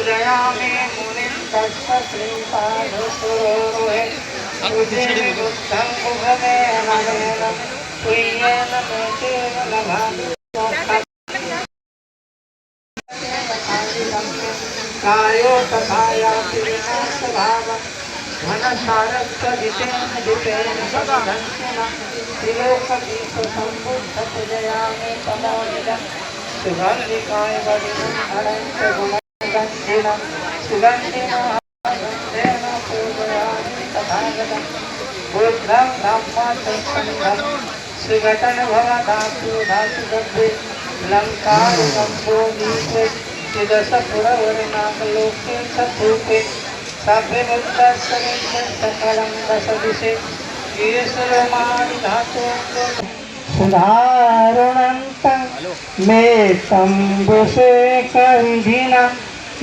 पूजयामि मुनिं तस्य श्रीपादसरोरुहे पूजयामि बुद्धं मुखमेन मेन तुय्येन मेतेन नमामि कायो तथा याति विनाशभाव घनसारस्वजितेन जितेन सदधन्सिन त्रिलोकदीपसम्बुद्धपूजयामि तमोनिदं सुगन्धिकाय वदिनहरञ्च गुणगन्धिनं सुगन्धिनोहरञ्चेन पूजयामि तथागतं बुद्धं धम्मं संघं सुगतं भवधातु धातुगद्धे लङ्कारुकम्भोदीपे चिदसपुरवर्णाकलोके सपूपे साभे मुक्तासरेण सकलं दशदिशे गिरिसुरमाणि धातोऽङ्गो सुधारुणन्तं मे तम्बुशेखरविधिना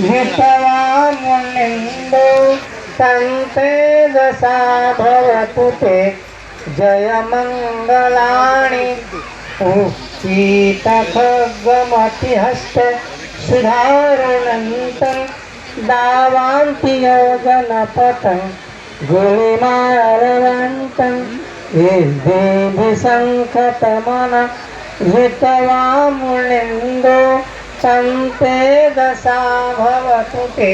धृतवामुनिन्दो तं तेजसा भवतु ते जयमङ्गलानि शीतखड्गमतिहस्त सुधारुणन्तं दावान्ति योजनपथं गुलिमारवन्तं विद्धिशङ्खतमन धृतवामुनिन्दो तं तेजसा भवतु ते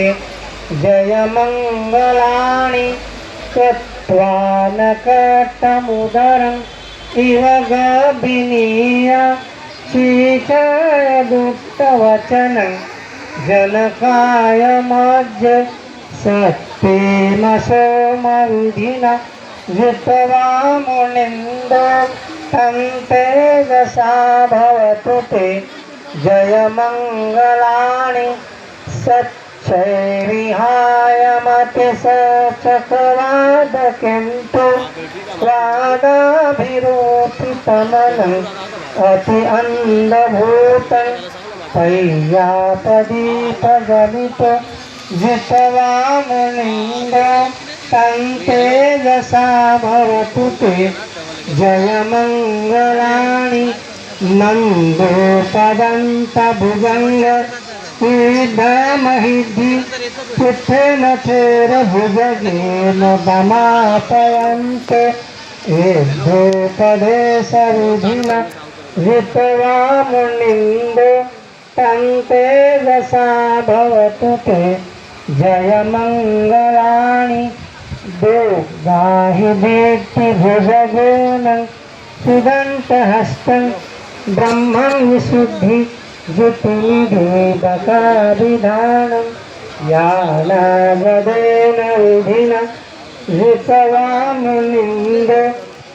जयमङ्गलानि त्वानकटमुदरम् इव गभिनीय शीतदुक्तवचनं जनकाय मज्ज सत्तेन सोमविधिना धृतवामुनिन्दो तं तेजसा भवतु ते जयमङ्गलानि सच्चैर्विहाय मति सचकवादकिन्तु वादाभिरोपितमनं अति अन्धभूतं पय्यापदीपजनित जितवामुनिन्दो तं तेजसा भवतु ते जयमङ्गलानि नन्दोपदन्तभुजङ्ग विदमहिद्धि पुत्रेण चेरभुजगेन दमापयन्ते एद्धोपदेशविधिना धृतवामुनिन्दो तं तेजसा भवतु ते जयमङ्गलानि दुर्गाहि भेट्टिभुजगेनं सुदन्तहस्तं ब्रह्मं विशुद्धि ज्योतिनिधेदकाभिधानं यानागदेन विधिना धृतवामुनिन्दो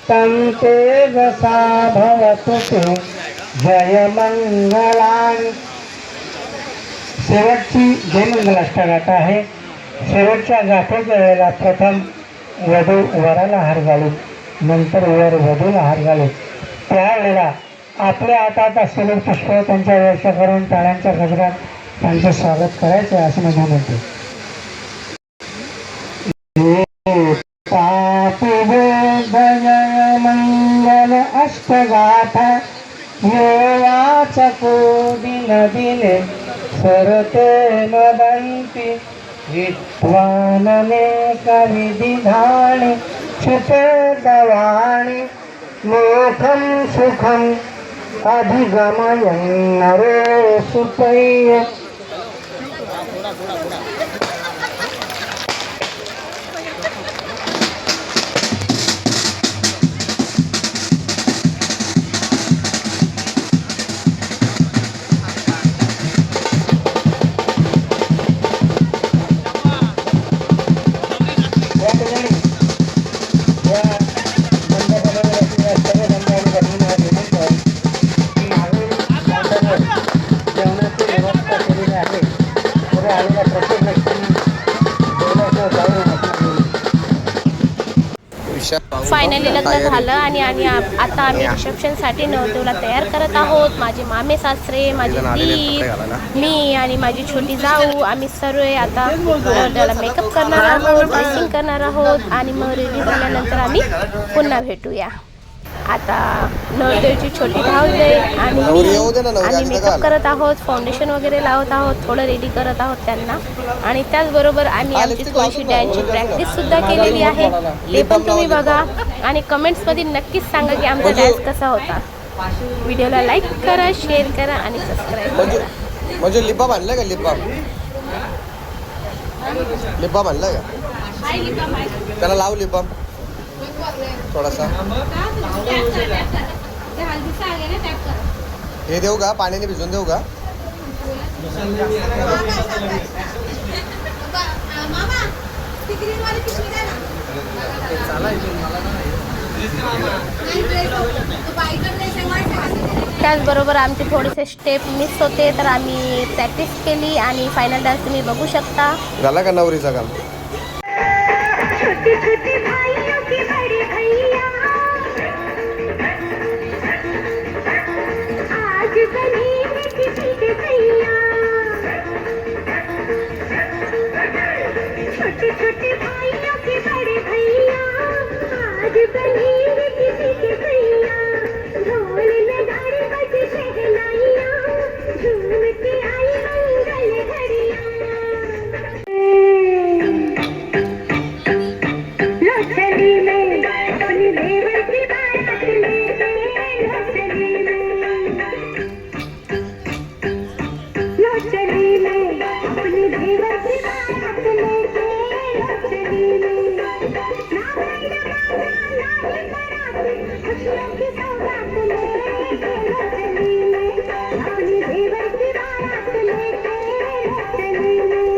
तं तेजसा भवतु ते जयमङ्गलानि. शेवटची जयमंगलाष्टक आहे. शेवटच्या गाठेच्या वेळेला प्रथम वधू वराला हार घालू, नंतर वर वधूला हार घालू. त्यावेळेला आपल्या हातात असलेले पुष्प त्यांच्या वर्ष करून टाळ्यांच्या गजरात त्यांचे स्वागत करायचे असं मी म्हणते. जय मंगल अष्टगाथा यो वाचको दिन दिने सरते मदन्ति विद्वाननेक विधिधानि क्षुपेदवाणि मोखं सुखं अधिगमयं नरो सुपय्य. फायनली लग्न झालं आणि आता आम्ही रिसेप्शनसाठी नवरदेवाला तयार करत आहोत. माझे मामे सासरे, माझे दीर, मी आणि माझी छोटी जाऊ आम्ही सर्व आता नवरदेवाला मेकअप करणार आहोत, ड्रेसिंग करणार आहोत आणि मग रेडी झाल्यानंतर आम्ही पुन्हा भेटूया. आता नवरदेवची छोटी भाऊजाई आणि आम्ही मेकअप करत आहोत, फाउंडेशन वगैरे लावत आहोत, थोडं रेडी करत आहोत त्यांना. आणि त्याचबरोबर आम्ही आमची थोडीशी डॅन्सची प्रॅक्टिससुद्धा केलेली आहे, ते पण तुम्ही बघा आणि कमेंट्समध्ये नक्कीच सांगा की आमचा डान्स कसा होता. व्हिडिओला लाईक करा, शेअर करा आणि सबस्क्राईब करा. म्हणजे लिपा बांधला का? लिपा बांधला का? त्याला लाव लिपा थोडासा. हे देऊ का? पाण्याने भिजून देऊ का? त्याचबरोबर आमचे थोडेसे स्टेप मिस होते, तर आम्ही प्रॅक्टिस केली आणि फायनल डान्स तुम्ही बघू शकता. झाला का नवरीचा काम? छोटे छोटे भाइयों के बड़े भैया आज बनेंगे किसी के भैया. छोटे छोटे भाइयों के बड़े भैया आज बनेंगे किसी के भैया. ढोल नगाड़े बजे शहनाइयाँ झूम के आई मंगल घड़ियाँ. चली में अपनी देवर की बारात लेके चली में अपनी देवर की बारात लेके चली में खुशियों की सौगात लेके चली में अपनी देवर की बारात लेके चली में.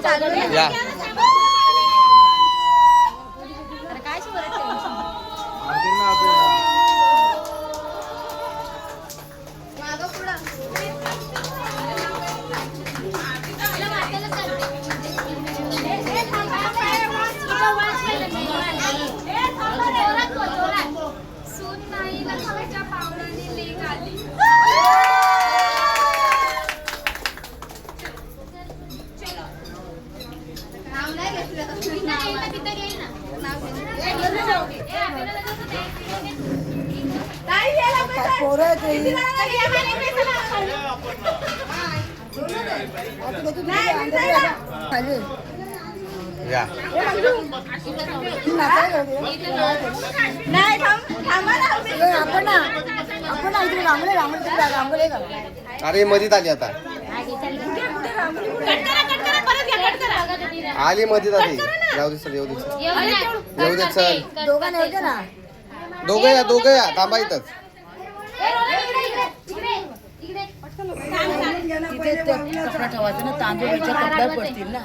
या या अरे मधीत आली आता आली मधीत आली जाऊ दे चल येऊ दे चल येऊ दे चल दोघं या थांबा इथंच कपडा ठेवायचा ना तांदूळच्या कपड्यावर पडतील ना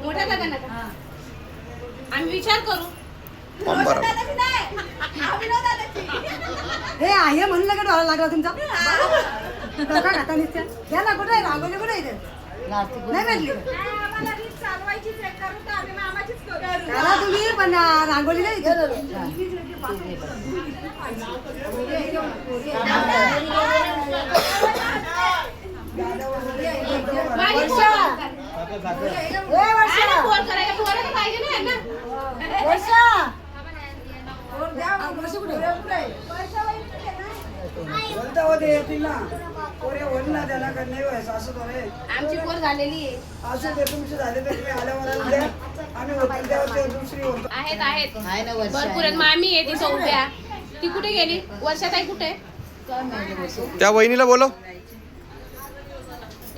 मोठ्या दादांना आम्ही विचार करू. हे आहे म्हणलं का डोळा लागला तुमचा खाता निघत्या घ्या ना कुठे रांगोली कुठे इथे नाही भेटली करा तुम्ही पण रांगोली नाही आमची पोर झालेली आहे. आहेत भरपूर आहेत. मामी आहे तिथं उभ्या. ती कुठे गेली? वर्षाताई कुठे? त्या वहिनीला बोलो.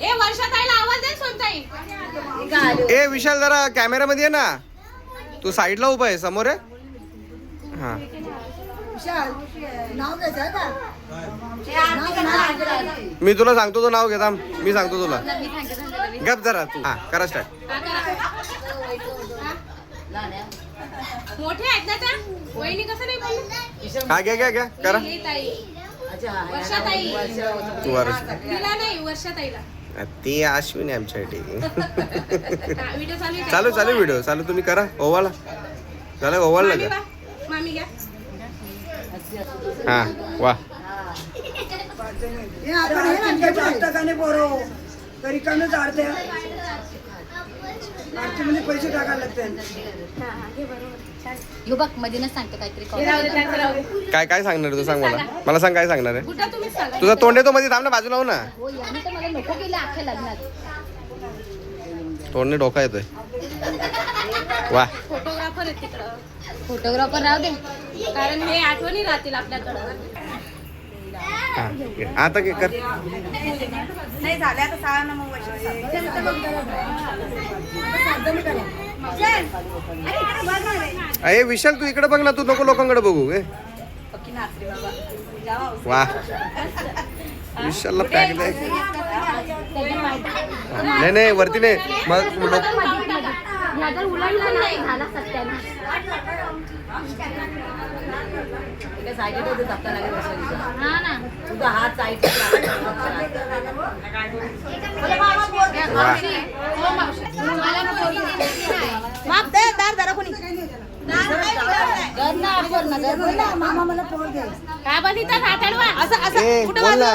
ए वर्षाताईला आवाज दे सोनताई. ए विशाल जरा कॅमेरामध्ये ये ना. तू साईडला उभा आहे समोर आहे. हा मी तुला सांगतो तो नाव घेता. मी सांगतो तुला गप जरा तू. हा करा स्टार्ट. मोठे आहेत ना त्या वहिनी कसं नाही बोलू. हा घ्या करा. वर्षाताई तू वर्ष तिला नाही वर्षाताईला. ती अश्विनी आमच्यासाठी. व्हिडिओ चालू आहे. चालू व्हिडिओ चालू. तुम्ही करा ओवाला. चला ओवाला मामी का. बा, मामी घ्या. हा वा पैसे टाकायला लागते बघ मधीनच सांगतो काहीतरी काय सांगणार तू सांग मला सांग काय सांगणार आहे. कुठं तुम्हीच सांगा. तुझा तोंड आहे तो मध्ये थांब ना बाजूला हो ना. हो यांनी तर मला नको केलं अख्ख्या लग्नात. तोंडने डोका येतोय. वा फोटोग्राफर आहेत तिकडं. फोटोग्राफर राहू दे कारण हे आठवणी राहतील आपल्याकडं. हा आता काय कर. नाही झाले आता 6 ना मग वर्ष अरे विशाल तू इकडे बघ ना. तू नको लोकांकडे बघू. वा विशालला पॅक द्याय. नाही वरती नाही मग तुझा हात साईड मामा मला पोर दे काय बनिता हाताळवा असं ए कुठं बोल ना.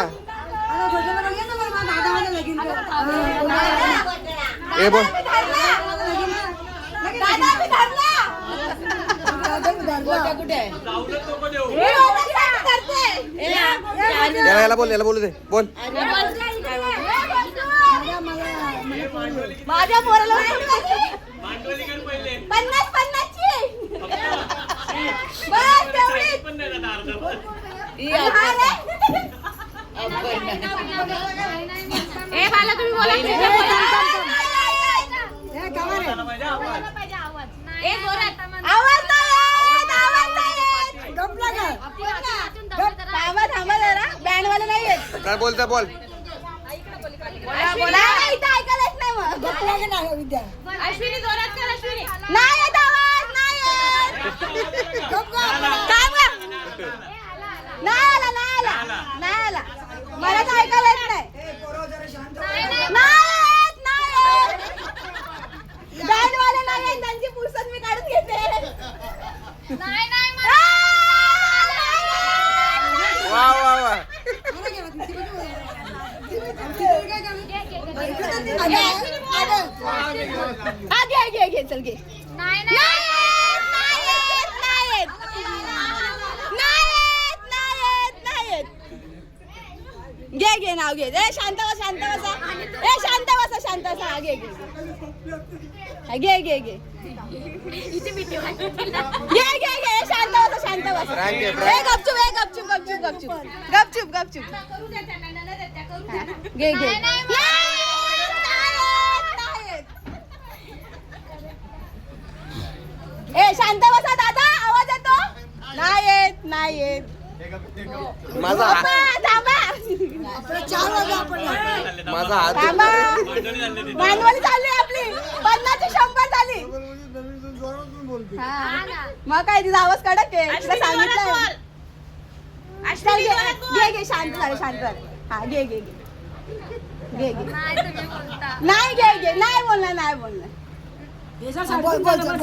ए बोल याला बोलू दे. बोल माझ्या पोराला 50-50ची. बस तेवढीच. ए बाला तुम्ही बोला. थांबा थांबा जरा बँडवाले नाही येत. काय बोलता बोल. नाही, इथं ऐकायला येत नाही मग. नाही विद्या. नाही येत आवाज, नाही येत. काय मग? नाही आला, नाही आला, नाही आला. मला तर ऐकायला येत नाही. नाही येत, नाही येत. बँडवाले नाही येत, त्यांची पुस्तक मी काढून घेते. वा वा वा. घे चल घे. घे नाव घे. ए शांत बसा, शांत बसा. ए शांत बसा, शांत बसा. हा, घे घे घे शांत बसा, शांत बसा. ए गपचूप, ए गपचूप गपचूप गपचूप गपचूप गपचूप. घे घे. ए शांत बसा दादा, आवाज येतो. नाही येत, नाही येत. माझा हात थांबा. माझा हात थांबा. मानवाली चालली आपली 50 ची 100 झाली. मग काय तिचा आवाज कडक आहे. तिला सांगितलं. घे घे शांत झाले, शांत झाले. हा घे घे घे घे. नाही घे घे. नाही बोलणार, नाही बोलणार.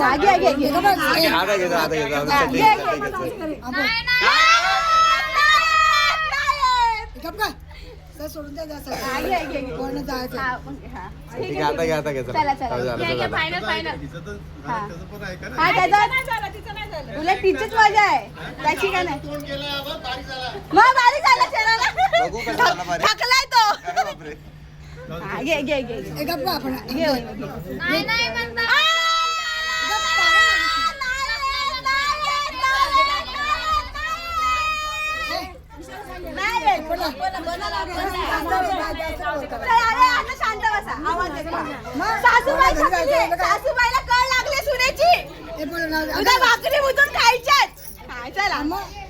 हा घे घे घे. आता घेतो आता घेतो. सोडून द्या पूर्ण जायचं. ठीक आहे आता घ्या आता घ्यायचं. चला चला. Final final. हा त्याचा उलट तिचीच मजा आहे. त्याची का नाही. मग बारीक झाला चेहरा. बघू कसं झाला बारीक. थकलाय तो. अरे बापरे. हा, घे घे घे घे. शांत बसा, आवाज येतो. सासूबाई थकली. सासूबाईला कळ लागले सुनेची. उद्या भाकरी बुजून खायच्याच. हा चला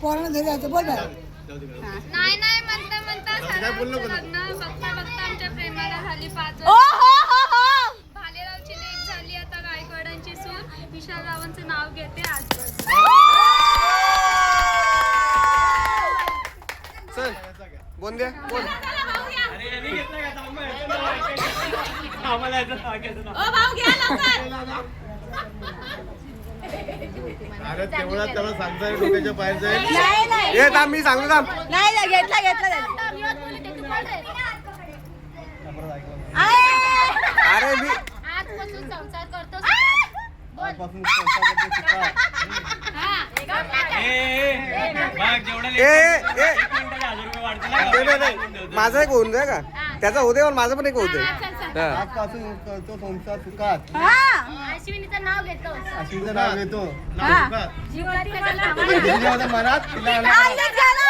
पोरांना घरी जायचं. बोल नाही म्हणता म्हणता बघता बघता आमच्या प्रेमाला झाली 5 ओ हो हो हो. भालेरावची लेक झाली आता गायकवाडांची सून. विशालरावांचं नाव घेते आज. चल बोल द्या बोल. अरे तेवढा त्याला सांगता डोक्याच्या बाहेर जाईल. नाही नाही ये थांब मी सांगतो थांब. नाही नाही, घेतला घेतला त्यांनी. अरे मी आजपासून संसार करतो. पासून संसार करते शिका. नाही माझा एक होऊन जाय का त्याचा होते पण माझं पण एक होते. आजपासून करतो संसार सुखात. हा अश्विनीचं नाव घेतो. अश्विनीचं नाव घेतो. हा. तिच्या मनात तिला आनंद झाला.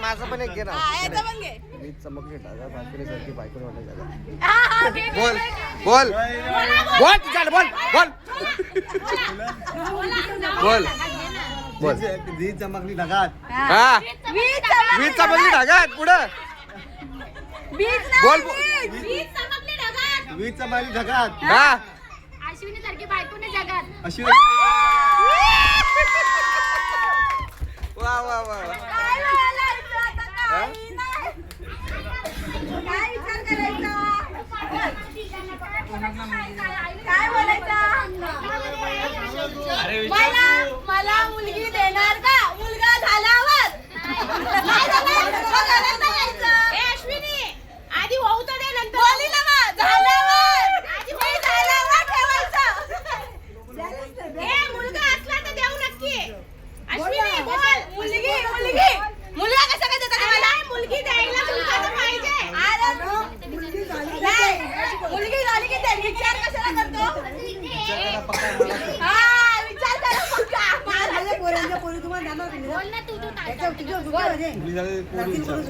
माझं पण एक घे ना. हा, याचं पण घे. मी चमकली टाका भाकरीसारखी बायको वाटायला. हा, हा, घे, घे, बोल घे, घे. बोल बोल चाल बोल बोल बोल बोल. जी चमकली ढगात. हा वीज चमकली ढगात पुढं बोल बोल. वीज चमकली ढगात. हा अश्विनी सारखी बायकोने जगात. अश्विनी वा वा वा. काय बोलायचं आता? काही नाही. काय विचार करायचा? काय बोलायचं? मला मुलगी देणार का मुलगा झाल्यावर? नाही देणार, मग घरात जायचं. आधी होऊ तर दे नंतर. बोली ना मग, झाल्यावर. आधी झाल्यावर ठेवायचं. मुलगा असला तर देऊ नक्की. अश्विनी बोल. मुलगी मुलगी मुलगा कसा काय देतात मला? मुलगी द्यायला मुलगा तर पाहिजे. मुलगी झाली की ते विचार कशाला करतो? हा विचार करा पक्का.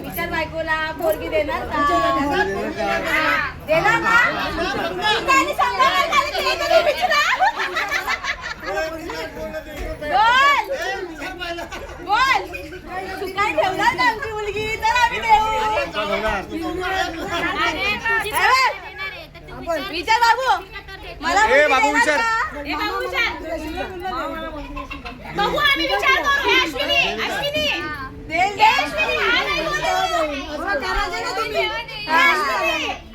विचार बायकोला पोरगी देणार का? देणार का? काय ठेवणार का आमची मुलगी तर आम्ही देऊ विचार बाबू मला ए बाबू विचार बघू आम्ही विचार करू. हे अश्विनी अश्विनी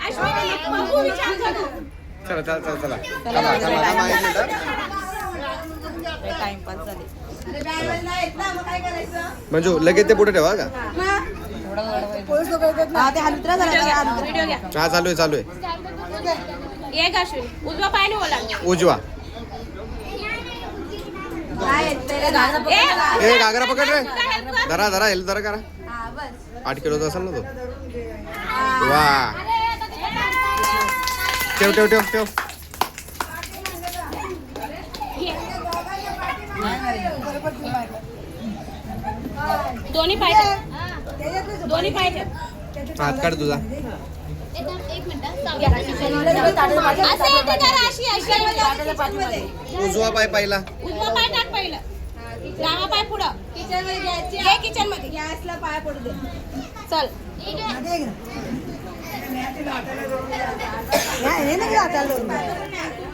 अश्विनी बघू विचार करू. चला चला चला चला थांबा, थांबा, थांबा, एक मिनिट. टाइमपास झाले काय करायचं मंजू लगेच ते पुढे ठेवा का ते हलुत्रा झाला व्हिडिओ घ्या हा चालू आहे चालू आहे एक अश्विनी उजवा पायाने बोला. उजवा ए घागरा पकड रे धरा धरा हेल्प धरा करा 8 किलोचा असेल ना तो वा ठेव ठेव ठेव ठेव दोन्ही पाय ठेव. दोन्ही पाय ठेव. हात काढ तुझा असं इथे करा, अशी अशी उजवा पाय पहिला उजवा पाय टाक पहिलं डावा पाय पुढं किचन मध्ये घ्यायची हे किचन मध्ये गॅसला पाय पडू दे चल.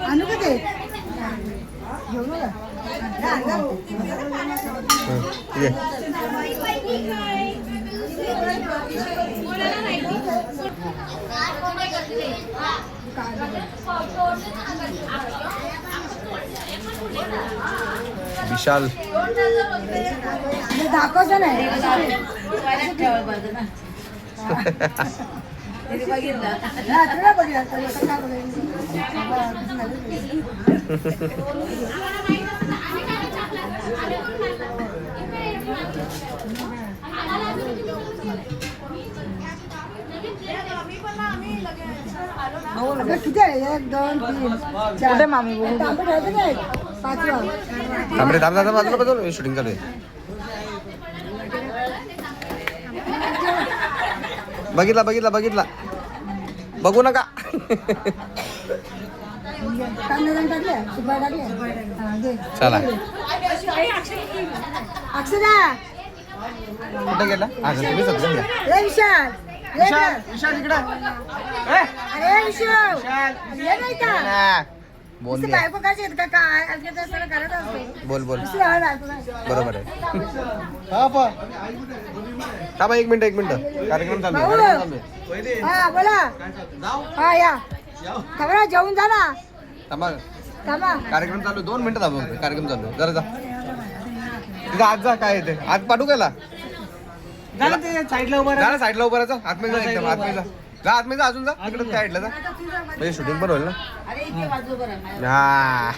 आणू का ते ये. विशाल दाखवतो नाही किती आहे 1 2 3 4 मामी पाचवा थांब रे थांब थांब बाजूला बाजूला शूटिंग चालू आहे बघितला बघितला बघितला बघू नका चला अक्षरा कुठे गेला तुम्ही सध्या घ्या. विशाल विशाल इकडे अरे विशाल ये नाही का बोल नुसतं बायको करायची आहेत का काय अगदी तर सगळं करत असते बोल बोल नुसती हळद बायको करायची. बरोबर आहे थांबा एक मिनिट कार्यक्रम चालू आहे, भाऊ. कार्यक्रम चालू आहे. हा बोला हा या खबर जेवून जा ना थांबा थांबा कार्यक्रम चालू आहे. 2 मिनिटं थांबा कार्यक्रम चालू आहे. जरा जा तिथं आज जा काय येते आज पाठवू गेला साईडला उभा जा ना साईडला उभं राहा आतमध्ये जा एकदम आतमध्ये जा जा आतमध्ये जा अजून जा इकडे त्या साईडला जा म्हणजे शूटिंग पण होईल ना हा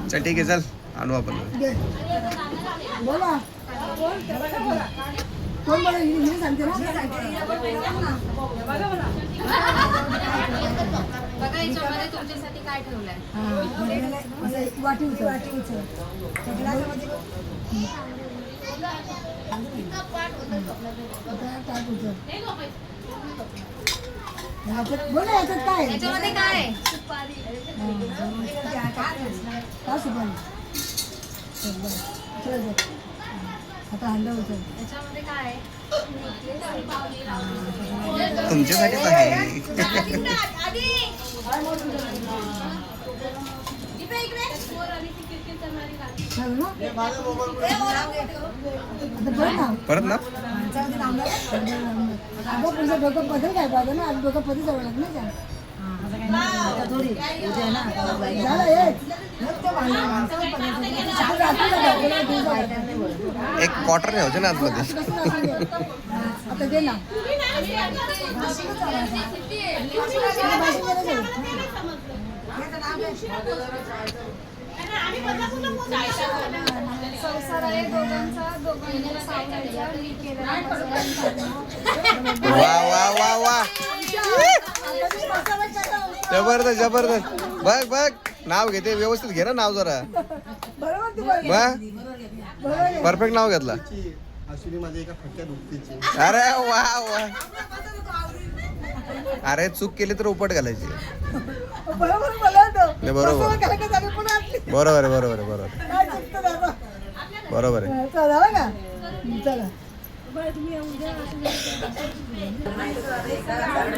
चल ठीक आहे चल आणू आपण बोला कोण बोला हिंदी सांगते ना बघा याच्यामध्ये तुमच्यासाठी काय ठेवलंय. वाटी उचल बोला याच्यात काय याच्यामध्ये काय आहे? काय सुपारी आता हल्ला उचल याच्यामध्ये काय आहे? तुमच्यासाठीच आहे परत ना अगं तुझं डोकं पदर काय पाहिजे ना आज डोकं पदर जवळ नाही का एक क्वार्टर नाही होते ना आतमध्ये आता दे ना संसार आहे दोघांचा दोघांना सांगायचा मी केलेला वा वा वा वा जबरदस्त जबरदस्त बघ बघ नाव घेते व्यवस्थित घे ना नाव जरा परफेक्ट नाव घेतला अश्विनी माझ्या एका फटक्यात दुखतीची अरे वा वा अरे चूक केली तर उपट घालायची. बरोबर बोलतो. नाही, बरोबर. बसवून गेलं की झाली पुन्हा आपली. बरोबर आहे, बरोबर आहे, बरोबर आहे, काय चुकतं दादा? बरोबर आहे. चला झालं का? चला.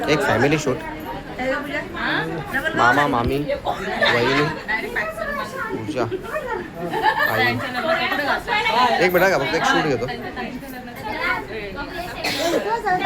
एक फॅमिली शूट. मामा मामी वहिनी पूजा आई. एक मिनिट का फक्त एक शूट घेतो. एकच आहे,